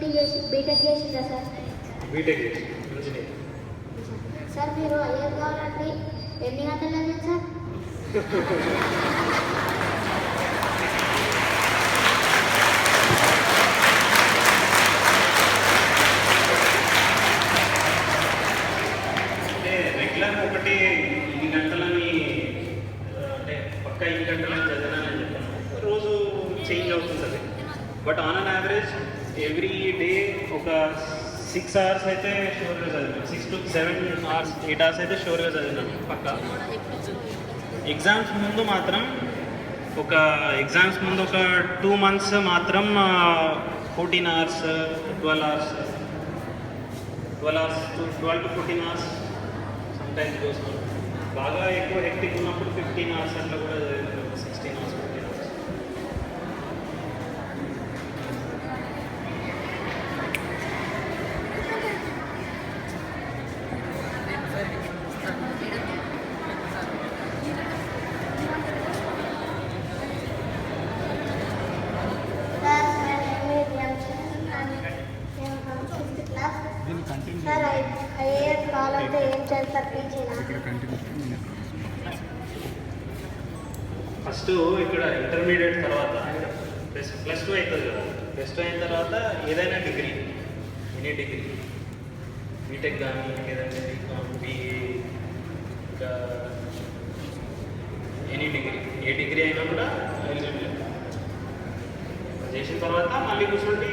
BTech చేసిందా sir? BTech చేసి engineer. Sir మీరు ఐఏఎస్ కావాలంటే ఎన్ని గంటలు చదివారు సార్? అంటే రెగ్యులర్ ఒకటి ఇన్ని గంటలని అంటే పక్క ఇన్ని గంటలని చదివానని చెప్పాను. రోజు చేంజ్ అవుతుంది. But on an average every day ఒక 6 hours అయితే షూర్గా చదివాను. 6 to 7 hours 8 hours అయితే షూర్గా చదివాను పక్క. ఎగ్జామ్స్ ముందు మాత్రం ఒక 2 months మాత్రం 14 hours 12 hours 12 to 14 hours sometimes కోసం. బాగా ఎక్కువ హెక్టిక్ ఉన్నప్పుడు 15 hours అట్లా కూడా చదివాను. 16 hours 15 hours. సార్ ఐఏఎస్ కావాలంటే ఏం చేస్తారు? టీచింగ్. ఫస్ట్ ఇక్కడ ఇంటర్మీడియట్ తర్వాత ప్లస్ టూ అవుతుంది కదా. ప్లస్ టూ అయిన తర్వాత ఏదైనా డిగ్రీ, ఎనీ డిగ్రీ, బీటెక్ కానీ లేదంటే బీకామ్, బీఏ, ఇంకా ఎనీ డిగ్రీ, ఏ డిగ్రీ అయినా కూడా ఎలిజిబుల్. చేసిన తర్వాత మళ్ళీ కూర్చోండి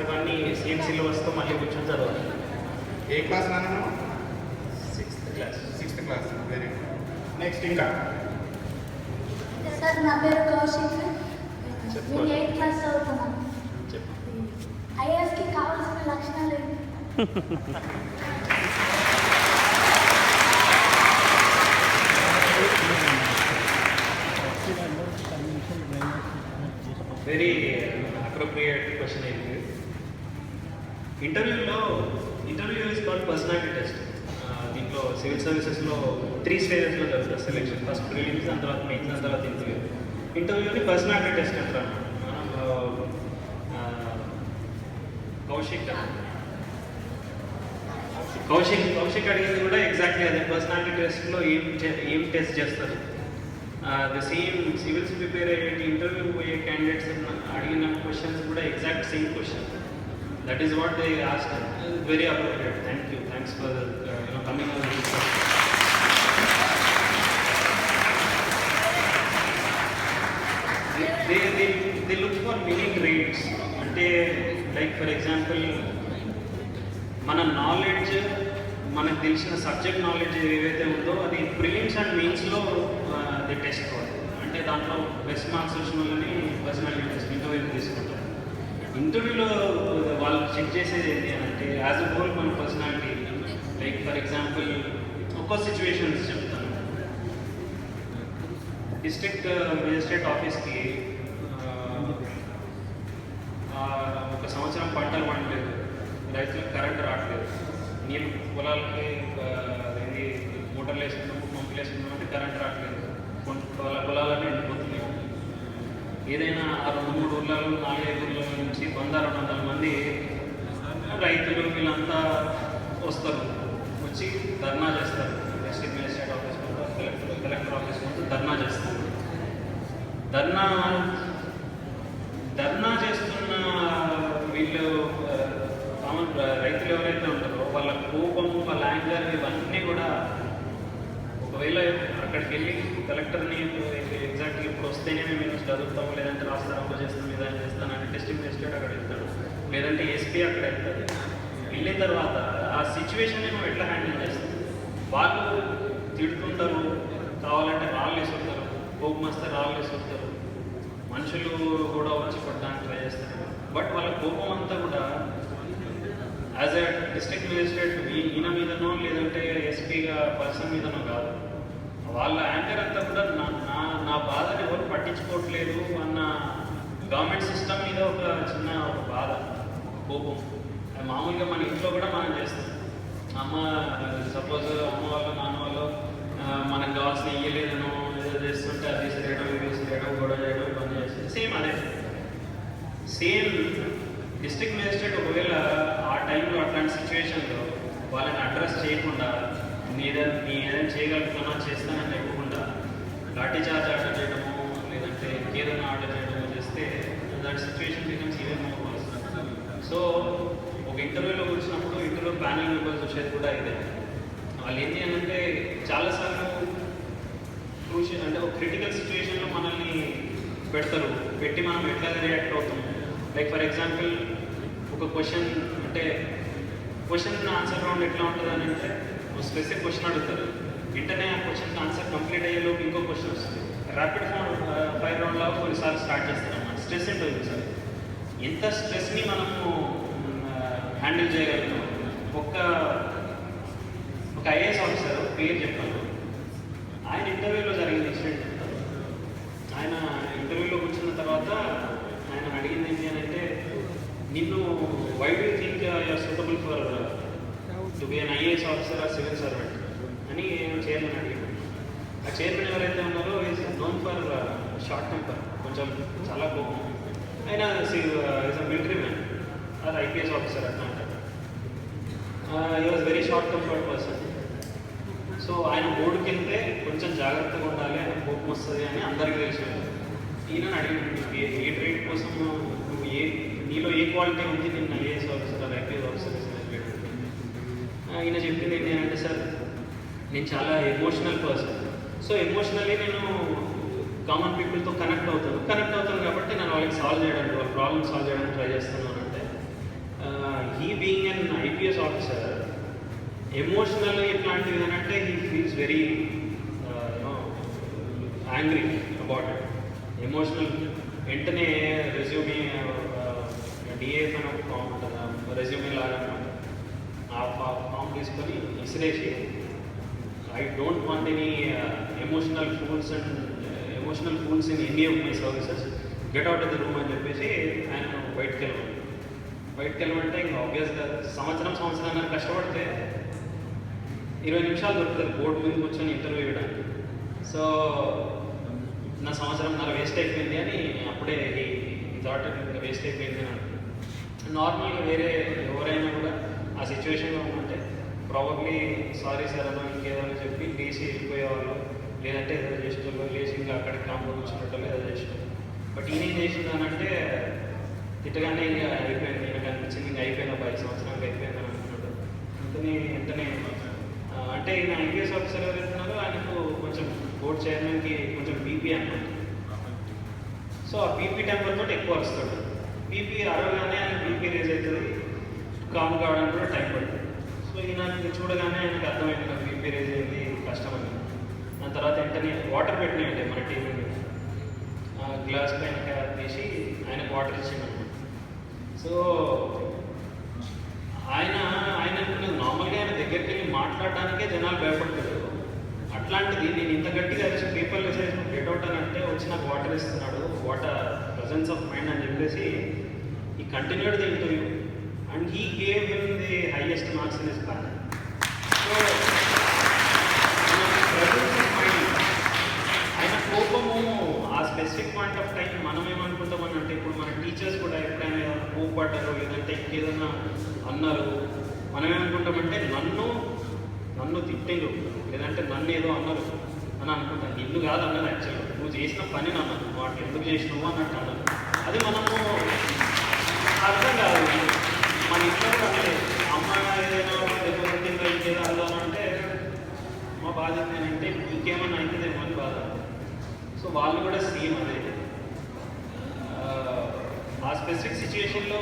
ఇవన్నీ సేమ్ సిలబస్తో మళ్ళీ కూర్చొని చదవాలి. ఏ క్లాస్ నాన్న? 6th class. 6th class. Very good. Next ఇంకా సార్ నా పేరు కౌశిక్. నేను 8th class చదువుతున్నాను. చెప్పు. ఐఏఎస్కి కావాల్సిన లక్షణాలు ఏంటి? వెరీ అప్రోప్రియేట్ క్వశ్చన్ అయింది. Interview is called personality test. దీంట్లో సివిల్ సర్వీసెస్లో 3 stagesలో జరుగుతుంది సెలెక్షన్. ఫస్ట్ ప్రిలిమ్స్, దాని తర్వాత మెయిన్స్, దాని తర్వాత ఇంటర్వ్యూని పర్సనాలిటీ టెస్ట్ అంటారు. కౌశిక్ అడిగింది కూడా ఎగ్జాక్ట్లీ అదే. పర్సనాలిటీ టెస్ట్లో ఏం టెస్ట్ చేస్తారు? ద సేమ్ సివిల్స్ ప్రిపేర్ అయ్యే ఇంటర్వ్యూ పోయే క్యాండిడేట్స్ అడిగిన క్వశ్చన్స్ కూడా exact same question. That is what they ask. Very appropriate. Thanks for coming on this. They look for many traits. అంటే లైక్ ఫర్ ఎగ్జాంపుల్ మన knowledge, మనకు తెలిసిన subject knowledge ఏవైతే ఉందో అది ప్రిలిమ్స్ అండ్ మెయిన్స్లో అది టెస్ట్ అవ్వాలి. అంటే దాంట్లో బెస్ట్ మార్క్స్ వచ్చిన వాళ్ళని పర్సనాలిటీ టెస్ట్ ఇంటర్వ్యూ తీసుకుంటారు. ఇంటర్వ్యూలో వాళ్ళు చెక్ చేసేది ఏంటి అంటే యాజ్ అ హోల్ మన పర్సనాలిటీ. లైక్ ఫర్ ఎగ్జాంపుల్ ఒక్కో సిచ్యువేషన్స్ చెప్తాను. డిస్ట్రిక్ట్ మేజిస్ట్రేట్ ఆఫీస్కి ఒక సంవత్సరం పంటలు పండలేదు, రైతులకు కరెంట్ రావట్లేదు, నీళ్ళు పొలాలకి ఏంటి మోటార్లు వేసుకున్నాము, పంపులు వేసుకున్నాము అంటే కరెంట్ రావట్లేదు, పొలాలన్నీ ఎండిపోతున్నాయి. ఏదైనా ఆ 2-3 ఊర్లలో 4-5 ఊర్ల నుంచి 100-200 మంది రైతులు వీళ్ళంతా వస్తారు, వచ్చి ధర్నా చేస్తారు. డిస్ట్రిక్ట్ మేజిస్ట్రేట్ ఆఫీస్ ముందు, కలెక్టర్ ఆఫీస్ ముందు ధర్నా చేస్తారు. ధర్నా చేస్తున్న వీళ్ళు కామన్ రైతులు ఎవరైతే ఉంటారో వాళ్ళ కోపము, వాళ్ళ యాంగర్ ఇవన్నీ కూడా ఒకవేళ అక్కడికి వెళ్ళి కలెక్టర్ని ఎగ్జాక్ట్లీ ఇప్పుడు వస్తేనే మేము చదువుతాము, లేదంటే రాస్తాము, చేస్తాం, ఏదైనా చేస్తానని డిస్ట్రిక్ట్ మేజిస్ట్రేట్ అక్కడ వెళ్తాడు, లేదంటే ఎస్పీ అక్కడ వెళ్తాడు. వెళ్ళిన తర్వాత ఆ సిచ్యువేషన్ నువ్వు ఎట్లా హ్యాండిల్ చేస్తావు? వాళ్ళు తిడుతుంటారు, కావాలంటే రాళ్ళు వేసుకుంటారు, కోపం వస్తే రాళ్ళు వేసుకుంటారు, మనుషులు కూడా వచ్చి కొట్టడానికి ట్రై చేస్తారు. బట్ వాళ్ళ కోపం అంతా కూడా యాజ్ ఎ డిస్ట్రిక్ట్ మేజిస్ట్రేట్ ఈయన మీదనో లేదంటే ఎస్పీగా పర్సన్ మీదనో కాదు. వాళ్ళ యాంకర్ అంతా కూడా నా బాధను ఎవరు పట్టించుకోవట్లేదు అన్న గవర్నమెంట్ సిస్టమ్ మీద ఒక చిన్న బాధ, కోపం. మామూలుగా మన ఇంట్లో కూడా మనం చేస్తాం. సపోజ్ అమ్మ వాళ్ళు, నాన్న వాళ్ళు మనకు కావాల్సిన ఇయ్యలేదనో ఏదో చేస్తుంటే అది విసిరేయడం, ఇది విసిరేయడం, గొడవ చేయడం, పని చేస్తే సేమ్ అదే. సేమ్ డిస్ట్రిక్ట్ మేజిస్ట్రేట్ ఒకవేళ ఆ టైంలో అట్లాంటి సిచ్యువేషన్లో వాళ్ళని అడ్రస్ చేయకుండా నీ ఏదైనా చేయగలుగుతున్నా చేస్తానని చెప్పకుండా లాఠీ చార్జ్ ఆర్డర్ చేయడము లేదంటే ఇంకేదైనా ఆర్డర్ చేయడము చేస్తే that situation becomes even more worse. So ఒక ఇంటర్వ్యూలో వచ్చినప్పుడు ఇంటర్వ్యూ ప్యానల్ మెంబర్స్ వచ్చేది కూడా ఇదే. వాళ్ళు ఏంటి అని అంటే చాలాసార్లు క్రూషియల్ అంటే ఒక క్రిటికల్ సిచ్యువేషన్లో మనల్ని పెడతారు, పెట్టి మనం ఎట్లా రియాక్ట్ అవుతాము. లైక్ ఫర్ ఎగ్జాంపుల్ ఒక క్వశ్చన్ అంటే క్వశ్చన్ ఆన్సర్ రౌండ్ ఎట్లా ఉంటుంది అని అంటే ఒక స్పెసిఫిక్ క్వశ్చన్ అడుగుతారు, వెంటనే ఆ క్వశ్చన్ ఆన్సర్ కంప్లీట్ అయ్యేలోపు ఇంకో క్వశ్చన్ వస్తుంది. ర్యాపిడ్ ఫైర్ రౌండ్లో కొన్నిసార్లు స్టార్ట్ చేస్తారు అన్నమాట. స్ట్రెస్ ఉంటుంది సార్. ఎంత స్ట్రెస్ని మనము హ్యాండిల్ చేయగలుగుతాం. ఒక ఐఏఎస్ ఆఫీసర్ పేరు చెప్పాను, ఆయన ఇంటర్వ్యూలో జరిగిన ఇన్సిడెంట్ చెప్తారు. ఆయన ఇంటర్వ్యూలో కూర్చున్న తర్వాత ఆయన అడిగింది ఏంటి అని అంటే, నిన్ను why do you think you're suitable for to be an IAS officer or civil servant అని చైర్మన్ అడిగాడు. ఆ చైర్మన్ ఎవరైతే ఉన్నారో is known for short temper, కొంచెం చాలా కోపం. ఆయన is a military man or IPS officer అట్లా అంటారు. He was very short tempered person. So ఆయన బోర్డుకి వెళ్తే కొంచెం జాగ్రత్తగా ఉండాలి, ఆయన కోపం వస్తుంది అని అందరికీ తెలిసింది. ఈయన అడిగినట్టు ఏ ట్రేడ్ కోసం నువ్వు నీలో ఏ క్వాలిటీ ఉంది నిన్న ఐఏఎస్ ఆఫీసర్ ఐపీఎస్ ఆఫీసర్ ఈయన చెప్పింది ఏంటి అంటే, సార్ నేను చాలా ఎమోషనల్ పర్సన్. సో ఎమోషనల్లీ నేను కామన్ పీపుల్తో కనెక్ట్ అవుతాను కాబట్టి నేను వాళ్ళకి సాల్వ్ చేయడానికి, వాళ్ళ ప్రాబ్లమ్ సాల్వ్ చేయడానికి ట్రై చేస్తున్నాను అంటే, he being an IPS officer emotional ఎట్లాంటిది అని అంటే he feels very angry about it. Emotional వెంటనే రెజ్యూమే డిఏఎఫ్ అని ఒక ఫామ్ ఉంటుంది, రెజ్యూమే లాగా అనమాట. ఆ ఫామ్ తీసుకొని ఇసిరేసి I don't want any emotional fools in any of my services, get out of the room అని చెప్పేసి ఆయన బయటకు వెళ్ళమంటే ఇంకా ఆబ్వియస్గా సంవత్సరాన్ని కష్టపడితే 20 నిమిషాలు దొరుకుతుంది బోర్డు మీద కూర్చొని ఇంటర్వ్యూ ఇవ్వడానికి. సో నా సంవత్సరంన్నర వేస్ట్ అయిపోయింది అని అప్పుడే ఈ థాట్ ఇంకా వేస్ట్ అయిపోయింది అని అనుకుంటున్నాను. నార్మల్గా వేరే ఎవరైనా కూడా ఆ సిచ్యువేషన్లో ఉంటే ప్రాబబ్లీ సారీ సార్ అన్న ఇంకేదో చెప్పి లేచి వెళ్ళిపోయేవాళ్ళు, లేదంటే ఏదో చేసేటోళ్ళు, లేచి ఇంకా అక్కడికి కాంపౌండ్ కూర్చున్నట్టు ఏదో చేసేటోళ్ళు. బట్ ఈయన ఏం చేసిందనంటే తిట్టగానే ఇంకా అయిపోయింది, ఈయనకు అనిపించింది ఇంకా అయిపోయిన 5 సంవత్సరానికి అయిపోయిందని అనుకున్నాడు. వెంటనే అంటే ఈయన ఐపీఎస్ ఆఫీసర్ ఎవరు వెళ్తున్నారో ఆయనకు కొంచెం బోర్డ్ చైర్మన్కి కొంచెం బీపీ అనమాట. సో ఆ బీపీ టెంపర్తో ఎక్కువ వస్తాడు. బీపీ అరవగానే ఆయన బీపీ రేజ్ అవుతుంది, కామ్ కావడానికి కూడా టైం పడుతుంది. సో ఈయన చూడగానే ఆయనకు అర్థమైంది నాకు బీపీ రేజ్ అయింది కష్టమని. దాని తర్వాత వెంటనే వాటర్ పెట్టినాయంటే మన టీవీ మీద గ్లాస్ పైన క్యాప్ తీసి ఆయనకు వాటర్ ఇచ్చిందన్నమాట. సో ఆయన నార్మల్గా ఆయన దగ్గరికి వెళ్ళి మాట్లాడడానికే జనాలు భయపడతారు. అట్లాంటిది నేను ఇంత గట్టిగా అరిచి పేపర్లు వేసేసి గెట్ అవుట్ అని అంటే వచ్చి నాకు వాటర్ ఇస్తున్నాడు, వాటర్ ప్రజెన్స్ ఆఫ్ మైండ్ అని చెప్పేసి ఈ continued the interview and he gave him the highest marks in his panel. So presence of mind, ఆయన కోపము ఆ స్పెసిఫిక్ పాయింట్ ఆఫ్ టైం మనం ఏమనుకుంటామని అంటే, ఇప్పుడు మన టీచర్స్ కూడా ఎప్పుడైనా కోపడ్డారు లేదంటే ఇంకేదైనా అన్నారు, మనం ఏమనుకుంటామంటే నన్ను తిట్టిండు లేదంటే నన్ను ఏదో అన్నారు అని అనుకుంటాను. నిన్ను కాదు అన్నది యాక్చువల్గా, నువ్వు చేసిన పని అన్నాను, వాటి ఎందుకు చేసినావు అన్నట్టు అన్నారు. అది మనము అర్థం కాదు. మన ఇంట్లో అంటే అమ్మ ఏదైనా దెబ్బతిందో ఇంకేదో అర్థం అంటే మా బాధ ఏంటంటే ఇంకేమన్నా అవుతుందేమో అని బాధ. సో వాళ్ళు కూడా సేమ్ అదే. ఆ స్పెసిఫిక్ సిచ్యువేషన్లో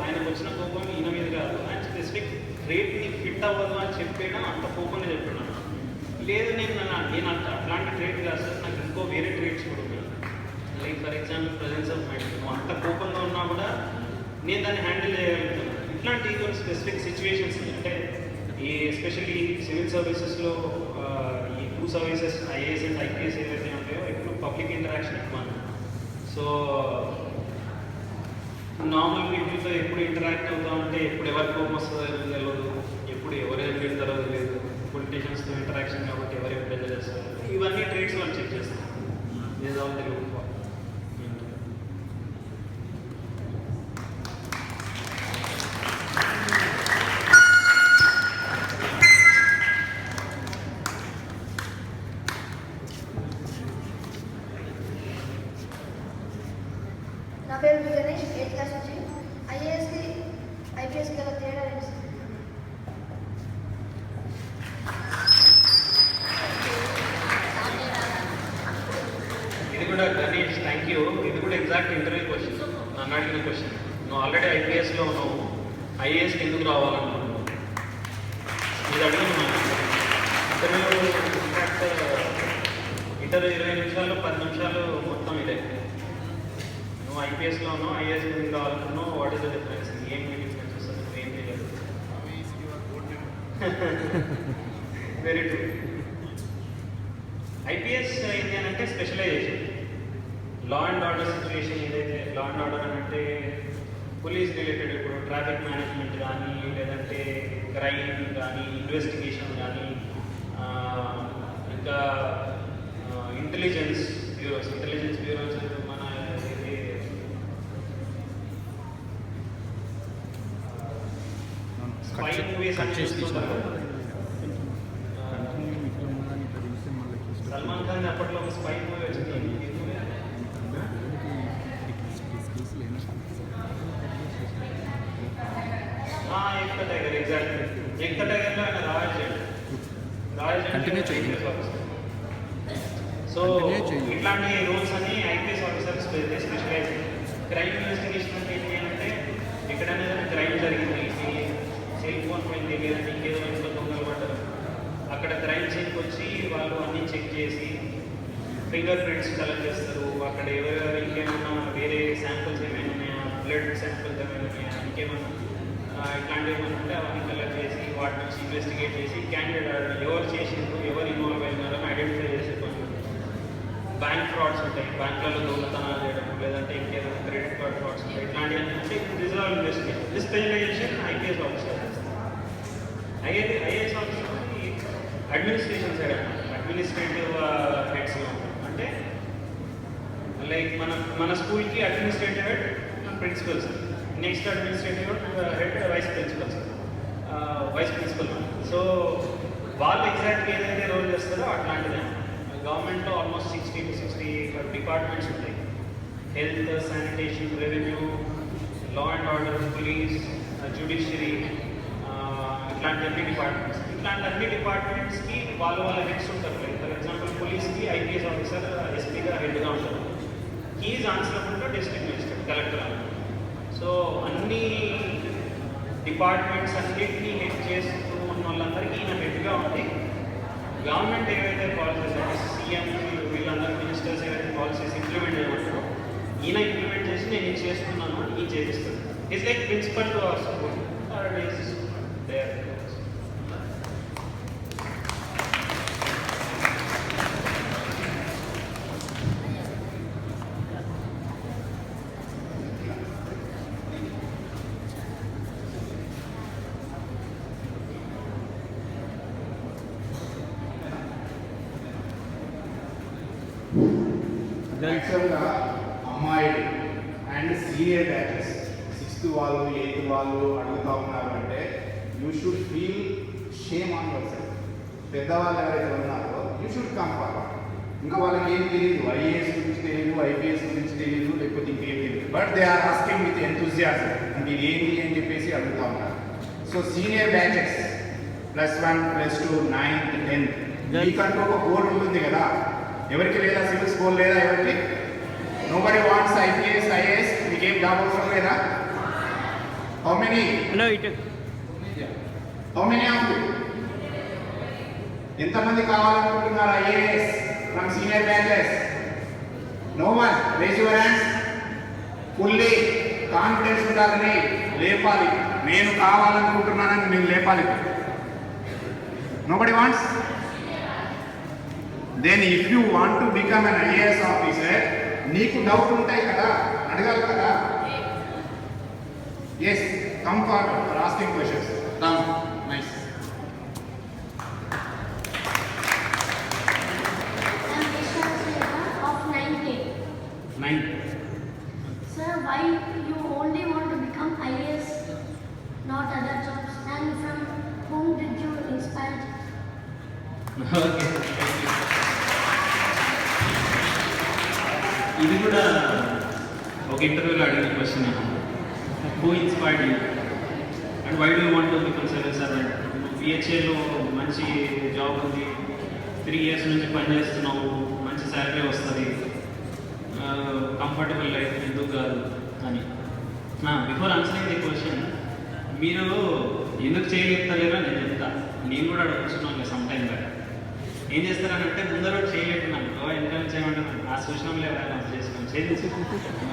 ఆయనకు వచ్చిన కోపం ఈయన మీద కాదు, ఆయన స్పెసిఫిక్ ట్రేడ్ని ఫిట్ అవ్వదు అని చెప్పేయడం అంత కోపంగా చెప్పాడు. లేదు నేను అట్లాంటి ట్రేడ్ కాదు సార్, నాకు ఇంకో వేరే ట్రేడ్స్ కూడా ఉన్నాయి. Like for example presence of mind, నువ్వు అంత కోపంగా ఉన్నా కూడా నేను దాన్ని హ్యాండిల్ చేయగలుగుతాను. ఇట్లాంటి కొన్ని స్పెసిఫిక్ సిచ్యువేషన్స్ అంటే ఈ ఎస్పెషల్లీ సివిల్ సర్వీసెస్లో ఈ 2 సర్వీసెస్ ఐఏఎస్ అండ్ ఐపీఎస్ ఏవైతే ఉంటాయో ఎప్పుడు పబ్లిక్ ఇంటరాక్షన్ ఎక్కువ. సో నార్మల్ పీపుల్తో ఎప్పుడు ఇంటరాక్ట్ అవుతా ఉంటే ఎప్పుడు ఎవరి కోపం వస్తుందో తెలియదు, ఎప్పుడు ఎవరు తిడతారో తెలియదు. పొలిటీషియన్స్తో ఇంటరాక్షన్ కాబట్టి ఎవరు ఎప్పుడు చేస్తారు, ఇవన్నీ ట్రేడ్స్ వాళ్ళు చెక్ చేస్తారు. తెలుగు నువ్వు ఆల్రెడీ ఐపీఎస్లో ఉన్నావు, ఐఏఎస్కి ఎందుకు రావాలనుకున్నావు? ఇది అడిగిన ఇన్ఫాక్ట్ ఇంటర్వ్యూ 20 నిమిషాలు 10 నిమిషాలు మొత్తం ఇదే. నువ్వు ఐపీఎస్లో ఉన్నావు, ఐఏఎస్ ఎందుకు రావాలనుకున్నావు, వాట్ ఇస్ ద డిఫరెన్స్? ఏం డిఫరెన్స్ వస్తుంది? నువ్వు ఏం చేయలేదు. Very true. ఐపీఎస్ ఏంటి అని అంటే specialization. Law and order situation ఏదైతే లా అండ్ ఆర్డర్ అని అంటే పోలీస్ రిలేటెడ్, ఇప్పుడు ట్రాఫిక్ మేనేజ్మెంట్ కానీ, లేదంటే క్రైమ్ కానీ, ఇన్వెస్టిగేషన్ కానీ, ఇంకా ఇంటెలిజెన్స్ బ్యూరోస్ మన ఇది స్పై మూవీస్ అని చూస్తుంటారు. సల్మాన్ ఖాన్ అప్పట్లో ఒక స్పై మూవీ వచ్చింది. ఏక్ ద టైగర్, ఎగ్జాక్ట్లీ. ఏక్ ద టైగర్లో ఆయన రాయల్ సో ఇట్లాంటి రూల్స్ అన్ని IPS officers specialize. Crime investigation అంటే ఏంటి అంటే ఎక్కడైనా ఏదైనా క్రైమ్ జరిగింది, సెల్ ఫోన్ పోయింది, లేదంటే ఇంకేదో ఇంట్లో దొంగలు పడ్డారు, అక్కడ క్రైమ్ సీన్కి వచ్చి వాళ్ళు అన్నీ చెక్ చేసి ఫింగర్ ప్రింట్స్ కలెక్ట్ చేస్తారు. అక్కడ ఎవరెవరు ఇంకేమన్నా వేరే శాంపుల్స్ ఏమైనా ఉన్నాయా, బ్లడ్ శాంపుల్స్ ఏమైనా ఉన్నాయా, ఇంకేమన్నా ఇట్లాంటివి ఏమైనా ఉంటే అవన్నీ కలెక్ట్ చేసి వాటి నుంచి ఇన్వెస్టిగేట్ చేసి క్యాండిడేట్ ఎవరు చేసిండ్రు, ఎవరు ఇన్వాల్వ్ అయినారో ఐడెంటిఫై చేసే పనులు. బ్యాంక్ ఫ్రాడ్స్ ఉంటాయి, బ్యాంకులలో దొంగతనాలు చేయడం, లేదంటే ఇంకేదైనా క్రెడిట్ కార్డ్ ఫ్రాడ్స్ ఉంటాయి. ఇట్లాంటివన్నీ అంటే this are investigation. This specialization IPS officer. IAS officer administration side అన్నమాట, అడ్మినిస్ట్రేటివ్ హెడ్స్లో ఉంటాం. అంటే లైక్ మన స్కూల్కి administrative head principals, next administrative head vice principal. So వాళ్ళు ఎగ్జాక్ట్గా ఏదైతే రోల్ చేస్తారో అట్లాంటిదే. గవర్నమెంట్లో ఆల్మోస్ట్ 60 to 65 డిపార్ట్మెంట్స్ ఉంటాయి. Health, sanitation, revenue, law and order, police, judiciary, ఇట్లాంటి అన్ని డిపార్ట్మెంట్స్. ఇట్లాంటి అన్ని డిపార్ట్మెంట్స్కి వాళ్ళ హెడ్స్ ఉంటారు. లైక్ ఫర్ ఎగ్జాంపుల్ పోలీస్కి ఐపీఎస్ ఆఫీసర్ ఎస్పీగా హెడ్గా ఉంటారు. He's answerable to district magistrate, collector అని. సో అన్ని డిపార్ట్మెంట్స్ అన్నింటినీ హెడ్ చేస్తూ ఉన్న వాళ్ళందరికీ ఈయన హెడ్గా ఉంది. గవర్నమెంట్ ఏవైతే పాలసీస్ అంటే సీఎం వీళ్ళందరూ మినిస్టర్స్ ఏవైతే పాలసీస్ ఇంప్లిమెంట్ చేయమంటారో ఈయన ఇంప్లిమెంట్ చేసి నేను ఇది చేస్తున్నాను అని ఈయన చేపిస్తాను. It's like principal to our school there. యాక్చువల్గా అమ్మాయిలు అండ్ సీనియర్ బ్యాచెస్ 6th వాళ్ళు 8th వాళ్ళు అడుగుతూ ఉన్నారు అంటే you should feel shame on your self. పెద్దవాళ్ళు ఎవరైతే ఉన్నారో యూ షుడ్ కమ్ ఫార్వర్డ్. ఇంకా వాళ్ళకి ఏం తెలియదు, ఐఏఎస్ గురించి తెలియదు, ఐపీఎస్ గురించి తెలియదు, లేకపోతే ఇంకేం తెలియదు. But they are asking with enthusiasm అంటే ఇది ఏంటి అని చెప్పేసి అడుగుతూ ఉన్నారు. So senior batches +1, +2, 9th, 10th మీకంటూ ఒక గోల్ ఉంటుంది కదా. ఎవరికి లేదా సివిల్ స్కోర్ లేదా? ఎవరికి? Nobody wants IPS IAS. మీకేం జాబ్ అవసరం లేదా? How many of you? ఎంతమంది కావాలనుకుంటున్నారు IAS from senior batches? No one. Raise your hands. Fully confidence ఉండాలని లేపాలి. నేను కావాలనుకుంటున్నానని నేను లేపాలి. Nobody wants. Then if you want to become an IAS officer, నీకు డౌట్ ఉంటాయి కదా, అడగాలి కదా. Yes, come forward for asking questions. Come. Nice. Sir, why you only want to become IAS, not other jobs, and from whom did you inspire? Okay, ఇది కూడా ఒక ఇంటర్వ్యూలో అడిగిన question. Who inspired you and why do want to become civil servant? పిహెచ్ఏలో మంచి job ఉంది, 3 years నుంచి పనిచేస్తున్నావు, మంచి శాలరీ వస్తుంది, కంఫర్టబుల్ లైఫ్ ఎందుకు కాదు అని. బిఫోర్ ఆన్సరింగ్ ది క్వశ్చన్, మీరు ఎందుకు చేయలేపుతలేరో నేను చెప్తా. నేను కూడా అడుగుతున్నాను సమ్ టైం బ్యాక్. ఏం చేస్తారనంటే ముందర చేయలేపుతున్నాను, ఎంత చేయమంటున్నాను, ఆ సూచనలు ఎవరైనా చేసినాం చేసి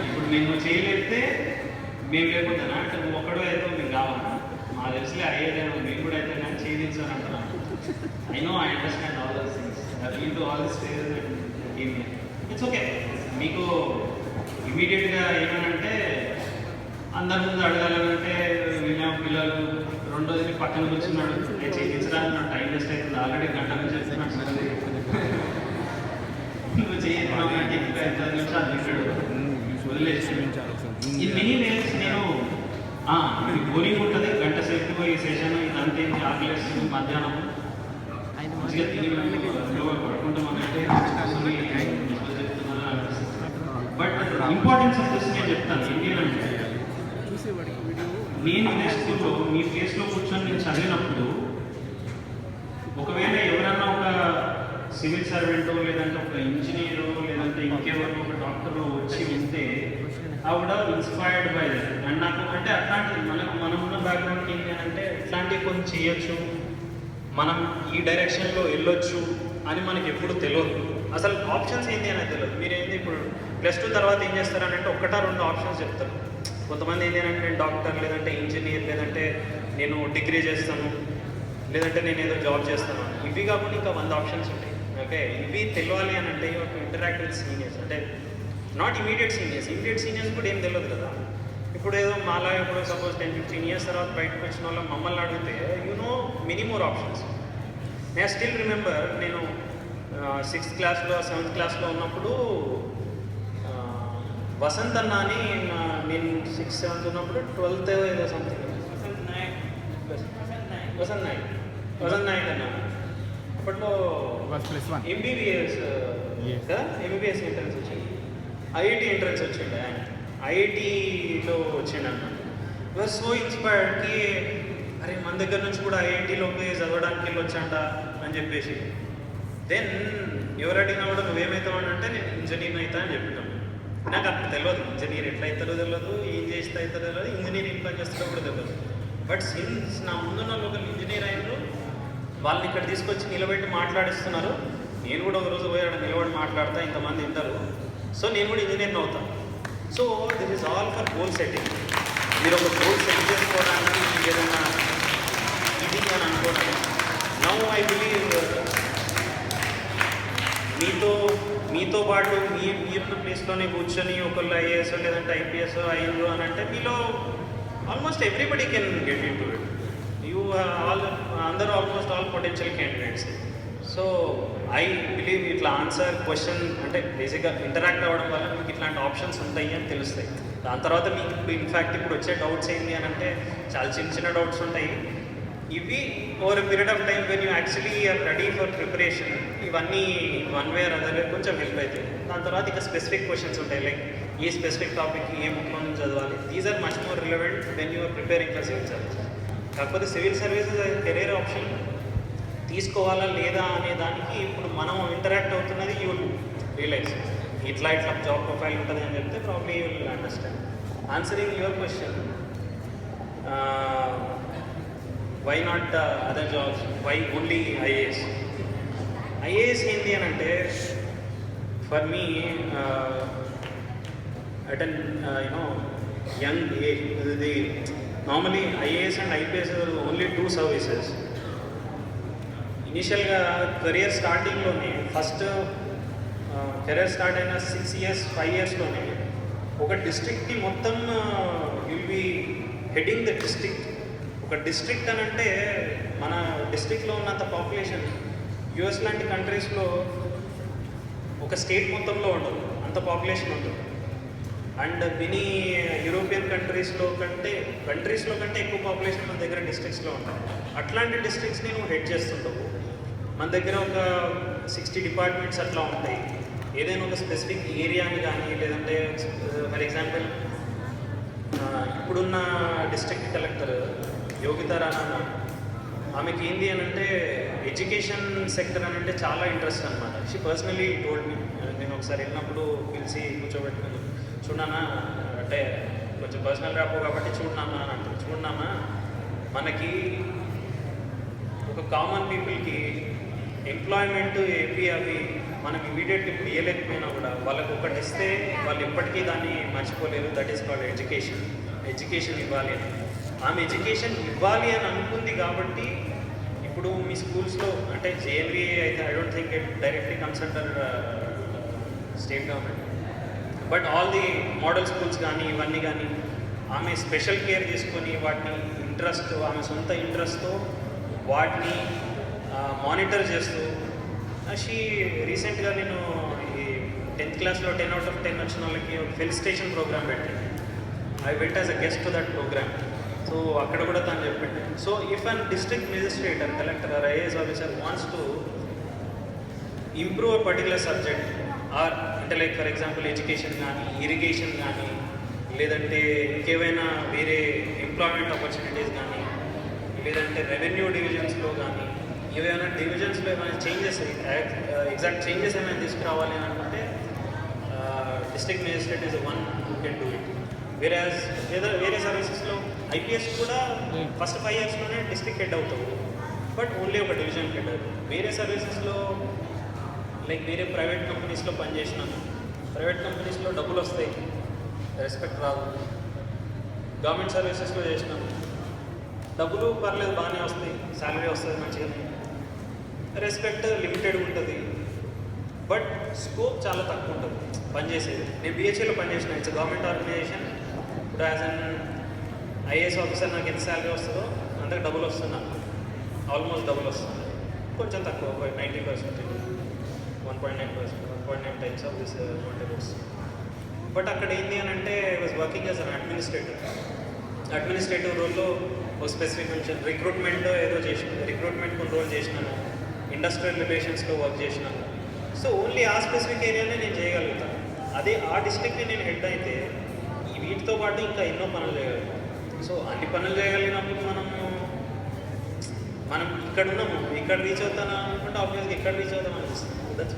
ఇప్పుడు మేము చేయలేపితే మేము లేకపోతేనా అంటే నువ్వు ఒక్కడో అయితే మీకు కావాలా, మా తెలిసి అయ్యేదేమో మేము కూడా అయితే కానీ చేయించాను అంటున్నాను. I know, I understand all those things, I to all this phases it's okay. మీకు ఇమీడియట్గా ఏమనంటే అందరి ముందు అడగాలంటే విన్నాం పిల్లలు రెండోది పక్కన కూర్చున్నాడు, నేను చేయించడానికి నాకు టైం వేస్ట్ అవుతుంది, ఆల్రెడీ గంట నుంచి చేస్తున్నాడు, నువ్వు చేయించావు అంటే ఇంకా 5 నిమిషాలు వదిలేసి ఈ మినీ వేస్ నేను బోరింగ్ ఉంటుంది, గంట సేపు ఈ సెషన్ ఇదంతా ఆకలేసి మధ్యాహ్నం మంచిగా తిని పడుకుంటామంటే చెప్తున్నారు బట్ ఇంపార్టెన్స్ ఆఫ్ దిస్ నేను చెప్తాను. ఏంటంటే నేను ఇదే స్కూల్లో మీ ప్లేస్లో కూర్చొని నేను చదివినప్పుడు ఒకవేళ ఎవరన్నా ఒక సివిల్ సర్వెంటో లేదంటే ఒక ఇంజనీరో లేదంటే ఇంకెవరో ఒక డాక్టరో వచ్చి ఉంటే ఆవిడ ఇన్స్పైర్డ్ బై దట్. అండ్ నాకు అంటే అట్లాంటిది మనం ఉన్న బ్యాక్గ్రౌండ్కి ఏంటి అంటే ఇట్లాంటివి కొన్ని చేయొచ్చు, మనం ఈ డైరెక్షన్లో వెళ్ళొచ్చు అని మనకి ఎప్పుడు తెలియదు. అసలు ఆప్షన్స్ ఏంటి అనేది తెలియదు. మీరేంటి ఇప్పుడు +2 తర్వాత ఏం చేస్తారనంటే 1-2 ఆప్షన్స్ చెప్తారు. కొంతమంది ఏంటి అంటే నేను డాక్టర్, లేదంటే ఇంజనీర్, లేదంటే నేను డిగ్రీ చేస్తాను, లేదంటే నేను ఏదో జాబ్ చేస్తాను. ఇవి కాకుండా ఇంకా 100 ఆప్షన్స్ ఉంటాయి. ఓకే, ఇవి తెలియాలి అని అంటే ఒక ఇంటరాక్ట్ విత్ సీనియర్స్, అంటే నాట్ ఇమీడియట్ సీనియర్స్ కూడా ఏం తెలియదు కదా. ఇప్పుడు ఏదో మాలా ఇప్పుడు సపోజ్ 10-15 ఇయర్స్ తర్వాత బయటకు వచ్చిన వాళ్ళు మమ్మల్ని అడిగితే you know many more options. నేను స్టిల్ రిమెంబర్, నేను 6th క్లాస్లో 7th క్లాస్లో ఉన్నప్పుడు వసంత్ అన్న అని నేను 6th 7th ఉన్నప్పుడు 12th ఏదో సంథింగ్ వసంత్ నాయక్ అన్న అప్పట్లో ఎంబీబీఎస్ ఎంబీబీఎస్ ఎంట్రన్స్ వచ్చింది, ఐఐటి ఎంట్రన్స్ వచ్చిండే, ఐఐటిలో వచ్చిండన్న. యూఆర్ సో ఇన్స్పైర్డ్కి అరే మన దగ్గర నుంచి కూడా ఐఐటిలోకి చదవడానికి వెళ్ళొచ్చంట అని చెప్పేసి. దెన్ ఎవరు అడిగినా కూడా నువ్వేమవుతావు అంటే నేను ఇంజనీర్ అవుతా అని చెప్పాను. నాకు అప్పుడు తెలియదు ఇంజనీర్ ఎట్లా అవుతారో తెలియదు, ఏం చేస్తే అవుతారో తెలియదు, ఇంజనీర్ ఏం పని చేస్తారో కూడా తెలియదు. బట్ సిన్స్ నా ముందున్న లోకల్ ఇంజనీర్ అయినారు, వాళ్ళని ఇక్కడ తీసుకొచ్చి నిలబెట్టి మాట్లాడిస్తున్నారు. నేను కూడా ఒకరోజు పోయి అక్కడ నిలబడి మాట్లాడతా, ఇంతమంది ఉంటారు, సో నేను కూడా ఇంజనీర్ని అవుతాను. So this is all for goal setting. మీరు ఒక గోల్ సెట్ చేసుకోవడానికి ఏదైనా ఇది అని అనుకోవడం. నౌ ఐ బిలీవ్ మీతో పాటు మీరున్న ప్లేస్లోనే కూర్చొని ఒకళ్ళు ఐఏఎస్ లేదంటే ఐపీఎస్ అయ్యిండ్రు అని అంటే మీలో almost everybody can get in to it. You అందరూ almost all potential candidates. So I believe ఇట్లా ఆన్సర్ క్వశ్చన్ అంటే బేసిక్గా ఇంటరాక్ట్ అవ్వడం వల్ల మీకు ఇట్లాంటి ఆప్షన్స్ ఉంటాయి అని తెలుస్తాయి. దాని తర్వాత మీకు ఇన్ఫ్యాక్ట్ ఇప్పుడు వచ్చే డౌట్స్ ఏంటి అని అంటే చాలా చిన్న డౌట్స్ ఉంటాయి. ఇవి over period of time when you actually are ready for preparation, ఇవన్నీ వన్ వే ఆర్ అదర్ కొంచెం హెల్ప్ అవుతాయి. దాని తర్వాత ఇక స్పెసిఫిక్ క్వశ్చన్స్ ఉంటాయి, like a specific topic a బుక్లో నుంచి చదవాలి. These are much more relevant when you are preparing for civil services. కాకపోతే సివిల్ సర్వీసెస్ కెరీర్ ఆప్షన్ తీసుకోవాలా లేదా అనే దానికి ఇప్పుడు మనం ఇంటరాక్ట్ అవుతున్నది యూ విల్ రియలైజ్. ఇట్లా జాబ్ ప్రొఫైల్ ఉంటుంది అని చెప్తే probably you will understand. Answering your question, why not other jobs, why only IAS? IAS ఏంటి అని అంటే for me at an young age, ఇది normally IAS and IPS only 2 services. ఇనిషియల్గా career స్టార్టింగ్లోనే ఫస్ట్ కెరియర్ స్టార్ట్ అయిన 6 years 5 ఇయర్స్లోనే ఒక డిస్ట్రిక్ట్ని మొత్తం will be heading the district. ఒక డిస్ట్రిక్ట్ అని అంటే మన డిస్ట్రిక్ట్లో ఉన్నంత పాపులేషన్ యుఎస్ లాంటి కంట్రీస్లో ఒక స్టేట్ మొత్తంలో ఉండదు, అంత పాపులేషన్ ఉంటుంది. అండ్ మెనీ యూరోపియన్ కంట్రీస్లో కంటే ఎక్కువ పాపులేషన్ మన దగ్గర డిస్ట్రిక్ట్స్లో ఉంటాయి. అట్లాంటి డిస్ట్రిక్ట్స్ని నువ్వు హెడ్ చేస్తుంటావు. మన దగ్గర ఒక 60 డిపార్ట్మెంట్స్ అట్లా ఉంటాయి. ఏదైనా ఒక స్పెసిఫిక్ ఏరియాని కానీ లేదంటే ఫర్ ఎగ్జాంపుల్ ఇప్పుడున్న డిస్ట్రిక్ట్ కలెక్టర్ యోగితా రాణా, ఆమెకి ఏంటి అని అంటే ఎడ్యుకేషన్ సెక్టర్ అని అంటే చాలా ఇంట్రెస్ట్ అనమాట. She personally told me. నేను ఒకసారి వెళ్ళినప్పుడు పిలిచి కూర్చోబెట్టుకుని చూడనా అంటే కొంచెం పర్సనల్ ర్యాపో కాబట్టి చూడనామా అని అంటారు. చూడనామా మనకి ఒక కామన్ పీపుల్కి ఎంప్లాయ్మెంట్ ఏపీ అవి మనం ఇమీడియట్గా ఇప్పుడు ఇవ్వలేకపోయినా కూడా వాళ్ళకి ఒకటి ఇస్తే వాళ్ళు ఎప్పటికీ దాన్ని మర్చిపోలేరు. That is called education. Education ఇవ్వాలి అని, ఆమె ఎడ్యుకేషన్ ఇవ్వాలి అని అనుకుంది కాబట్టి ఇప్పుడు మీ స్కూల్స్లో అంటే జేఎన్వీఏ అయితే I don't think it directly comes under state government, but all the model schools కానీ ఇవన్నీ కానీ ఆమె స్పెషల్ కేర్ తీసుకొని వాటిని ఇంట్రెస్ట్, ఆమె సొంత ఇంట్రెస్ట్తో వాటిని మానిటర్ చేస్తూ రీసెంట్గా నేను ఈ 10th క్లాస్లో 10 out of 10 వచ్చిన వాళ్ళకి ఫెలిసిటేషన్ ప్రోగ్రామ్ పెట్టింది. I went as a guest to that program. So అక్కడ కూడా తను చెప్పింది. So if an district magistrate, collector or IAS officer wants to improve a particular subject or అంటే లైక్ ఫర్ ఎగ్జాంపుల్ ఎడ్యుకేషన్ కానీ irrigation కానీ లేదంటే ఇంకేమైనా వేరే ఎంప్లాయ్మెంట్ ఆపర్చునిటీస్ కానీ లేదంటే రెవెన్యూ డివిజన్స్లో కానీ ఏవైనా డివిజన్స్లో ఏమైనా చేంజెస్ ఎగ్జాక్ట్ చేంజెస్ ఏమైనా తీసుకురావాలి అని అనుకుంటే district magistrate is one who can do it. వేరే సర్వీసెస్లో ఐపీఎస్ కూడా ఫస్ట్ 5 yearsలోనే డిస్ట్రిక్ట్ హెడ్ అవుతావు, బట్ ఓన్లీ ఒక డివిజన్ హెడ్ అవుతావు. వేరే సర్వీసెస్లో లైక్ వేరే ప్రైవేట్ కంపెనీస్లో పనిచేసినాను. ప్రైవేట్ కంపెనీస్లో డబ్బులు వస్తాయి, రెస్పెక్ట్ రాదు. గవర్నమెంట్ సర్వీసెస్లో చేసినాను, డబ్బులు పర్లేదు బాగానే వస్తాయి, శాలరీ వస్తుంది మంచిగా, రెస్పెక్ట్ లిమిటెడ్ ఉంటుంది, బట్ స్కోప్ చాలా తక్కువ ఉంటుంది పనిచేసేది. నేను బిహెచ్ఏలో పనిచేసిన, ఇట్స్ గవర్నమెంట్ ఆర్గనైజేషన్. ఇప్పుడు యాజ్ అన్ ఐఏఎస్ ఆఫీసర్ నాకు ఎంత శాలరీ వస్తుందో అంతకు డబ్బులు వస్తుంది, నాకు ఆల్మోస్ట్ డబ్బులు వస్తుంది, కొంచెం తక్కువ 90%, 1.9%, 1.9 times of this amount. But అక్కడ ఏంటి అని అంటే I was working as an administrative రోల్లో ఒక స్పెసిఫిక్ మెన్షన్ రిక్రూట్మెంట్ ఏదో చేసినాను, రిక్రూట్మెంట్ కొన్ని రోజులు చేసినాను, ఇండస్ట్రియల్ రిలేషన్స్లో వర్క్ చేసినాను. సో ఓన్లీ ఆ స్పెసిఫిక్ ఏరియానే నేను చేయగలుగుతాను. అదే ఆ డిస్ట్రిక్ట్ని నేను హెడ్ అయితే ఈ వీటితో పాటు ఇంకా ఎన్నో పనులు చేయగలుగుతాను. సో అన్ని పనులు చేయగలిగినప్పుడు మనం ఇక్కడ ఉన్నాము, ఇక్కడ రీచ్ అవుతాను అనుకుంటే ఆబ్వియస్గా ఇక్కడ రీచ్ అవుతాం అనిపిస్తుంది. దట్స్